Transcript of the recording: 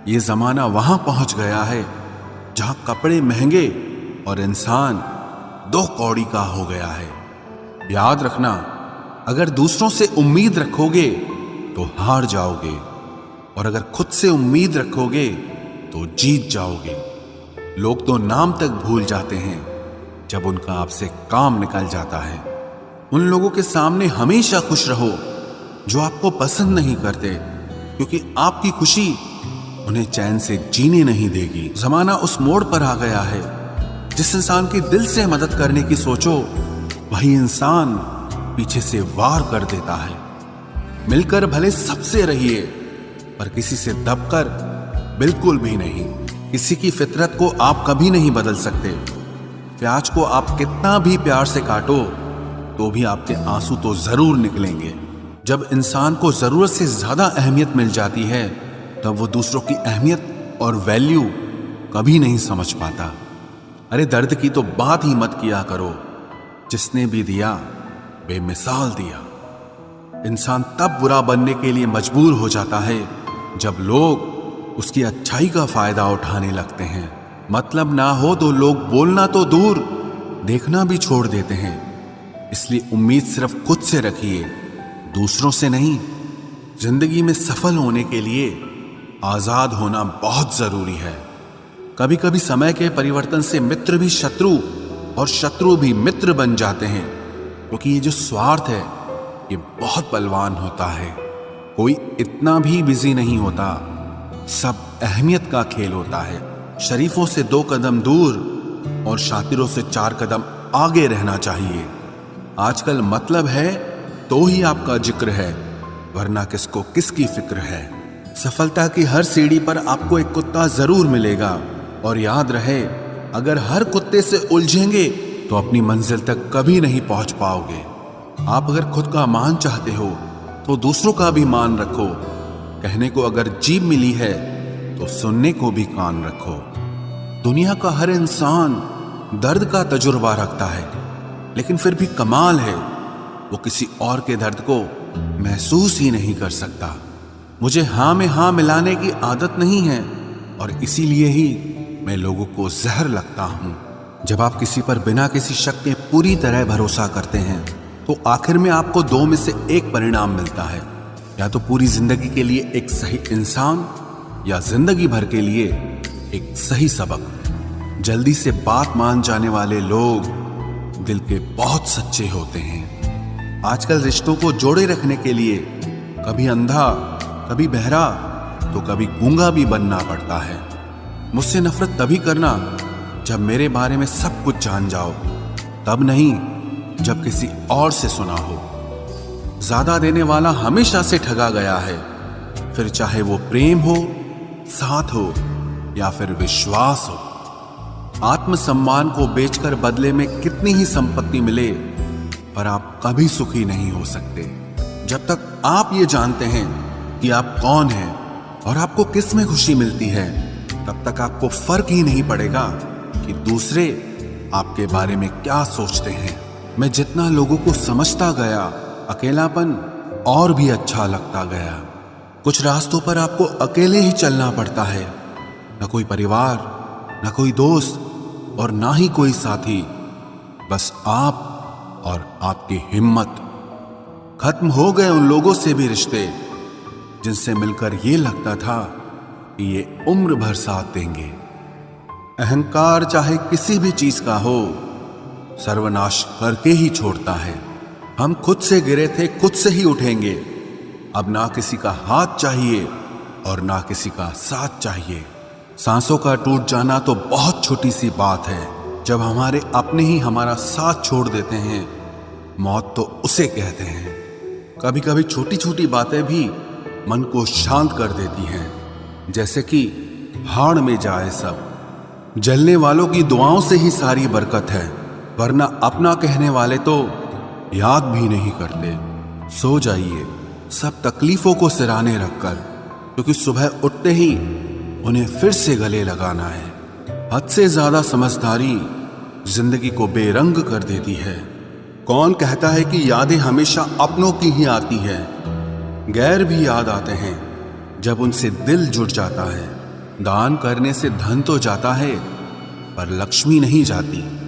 ये जमाना वहां पहुंच गया है जहां कपड़े महंगे और इंसान 2 कौड़ी का हो गया है। याद रखना, अगर दूसरों से उम्मीद रखोगे तो हार जाओगे, और अगर खुद से उम्मीद रखोगे तो जीत जाओगे। लोग तो नाम तक भूल जाते हैं जब उनका आपसे काम निकल जाता है। उन लोगों के सामने हमेशा खुश रहो जो आपको पसंद नहीं करते, क्योंकि आपकी खुशी उन्हें चैन से जीने नहीं देगी। जमाना उस मोड़ पर आ गया है जिस इंसान की दिल से मदद करने की सोचो, वही इंसान पीछे से वार कर देता है। मिलकर भले सबसे रहिए, पर किसी से दबकर बिल्कुल भी नहीं। किसी की फितरत को आप कभी नहीं बदल सकते। प्याज को आप कितना भी प्यार से काटो तो भी आपके आंसू तो जरूर निकलेंगे। जब इंसान को जरूरत से ज्यादा अहमियत मिल जाती है तब वो दूसरों की अहमियत और वैल्यू कभी नहीं समझ पाता। अरे दर्द की तो बात ही मत किया करो, जिसने भी दिया बेमिसाल दिया। इंसान तब बुरा बनने के लिए मजबूर हो जाता है जब लोग उसकी अच्छाई का फायदा उठाने लगते हैं। मतलब ना हो तो लोग बोलना तो दूर, देखना भी छोड़ देते हैं। इसलिए उम्मीद सिर्फ खुद से रखिए, दूसरों से नहीं। जिंदगी में सफल होने के लिए आजाद होना बहुत जरूरी है। कभी कभी समय के परिवर्तन से मित्र भी शत्रु और शत्रु भी मित्र बन जाते हैं, क्योंकि ये जो स्वार्थ है ये बहुत बलवान होता है। कोई इतना भी बिजी नहीं होता, सब अहमियत का खेल होता है। शरीफों से 2 कदम दूर और शातिरों से 4 कदम आगे रहना चाहिए। आजकल मतलब है तो ही आपका जिक्र है, वरना किसको किसकी फिक्र है। सफलता की हर सीढ़ी पर आपको एक कुत्ता जरूर मिलेगा, और याद रहे, अगर हर कुत्ते से उलझेंगे तो अपनी मंजिल तक कभी नहीं पहुंच पाओगे। आप अगर खुद का मान चाहते हो तो दूसरों का भी मान रखो। कहने को अगर जीभ मिली है तो सुनने को भी कान रखो। दुनिया का हर इंसान दर्द का तजुर्बा रखता है, लेकिन फिर भी कमाल है वो किसी और के दर्द को महसूस ही नहीं कर सकता। मुझे हाँ में हाँ मिलाने की आदत नहीं है, और इसीलिए ही मैं लोगों को जहर लगता हूं। जब आप किसी पर बिना किसी शक के पूरी तरह भरोसा करते हैं तो आखिर में आपको 2 में से एक परिणाम मिलता है। या तो पूरी जिंदगी के लिए एक सही इंसान, या जिंदगी भर के लिए एक सही सबक। जल्दी से बात मान जाने वाले लोग दिल के बहुत सच्चे होते हैं। आजकल रिश्तों को जोड़े रखने के लिए कभी अंधा, कभी बहरा, तो कभी गूंगा भी बनना पड़ता है। मुझसे नफरत तभी करना जब मेरे बारे में सब कुछ जान जाओ, तब नहीं जब किसी और से सुना हो। ज्यादा देने वाला हमेशा से ठगा गया है, फिर चाहे वो प्रेम हो, साथ हो या फिर विश्वास हो। आत्मसम्मान को बेचकर बदले में कितनी ही संपत्ति मिले, पर आप कभी सुखी नहीं हो सकते। जब तक आप ये जानते हैं कि आप कौन हैं और आपको किस में खुशी मिलती है, तब तक आपको फर्क ही नहीं पड़ेगा कि दूसरे आपके बारे में क्या सोचते हैं। मैं जितना लोगों को समझता गया, अकेलापन और भी अच्छा लगता गया। कुछ रास्तों पर आपको अकेले ही चलना पड़ता है, न कोई परिवार, न कोई दोस्त और ना ही कोई साथी, बस आप और आपकी हिम्मत। खत्म हो गए उन लोगों से भी रिश्ते जिनसे मिलकर ये लगता था कि ये उम्र भर साथ देंगे। अहंकार चाहे किसी भी चीज का हो, सर्वनाश करके ही छोड़ता है। हम खुद से गिरे थे, खुद से ही उठेंगे। अब ना किसी का हाथ चाहिए और ना किसी का साथ चाहिए। सांसों का टूट जाना तो बहुत छोटी सी बात है। जब हमारे अपने ही हमारा साथ छोड़ देते हैं, मौत तो उसे कहते हैं। कभी कभी छोटी छोटी बातें भी मन को शांत कर देती हैं, जैसे कि हाड़ में जाए सब। जलने वालों की दुआओं से ही सारी बरकत है, वरना अपना कहने वाले तो याद भी नहीं करते। सो जाइए सब तकलीफों को सिराने रखकर, क्योंकि सुबह उठते ही उन्हें फिर से गले लगाना है। हद से ज्यादा समझदारी जिंदगी को बेरंग कर देती है। कौन कहता है कि यादें हमेशा अपनों की ही आती है? गैर भी याद आते हैं जब उनसे दिल जुड़ जाता है। दान करने से धन तो जाता है पर लक्ष्मी नहीं जाती।